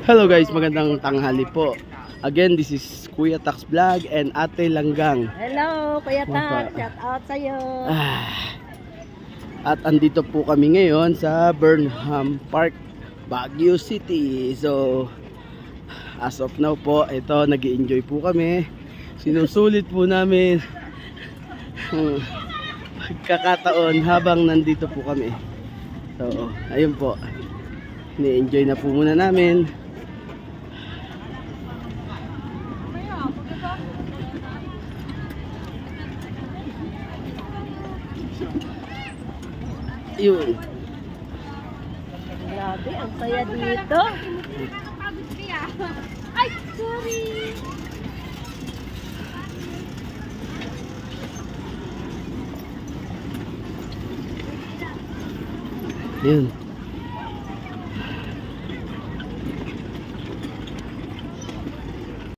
Hello guys, magandang tanghali po. Again, this is Kuya Tax Vlog and Ate Langgang. Hello, Kuya Tax. Shout out sa'yo. At andito po kami ngayon sa Burnham Park, Baguio City. So, as of now po, ito, nag-i-enjoy po kami. Sinusulit po namin pagkakataon habang nandito po kami. So, ayun po. Ni-enjoy na po muna namin. Yun. Grabe, ang saya dito. Ay, sorry. Yun.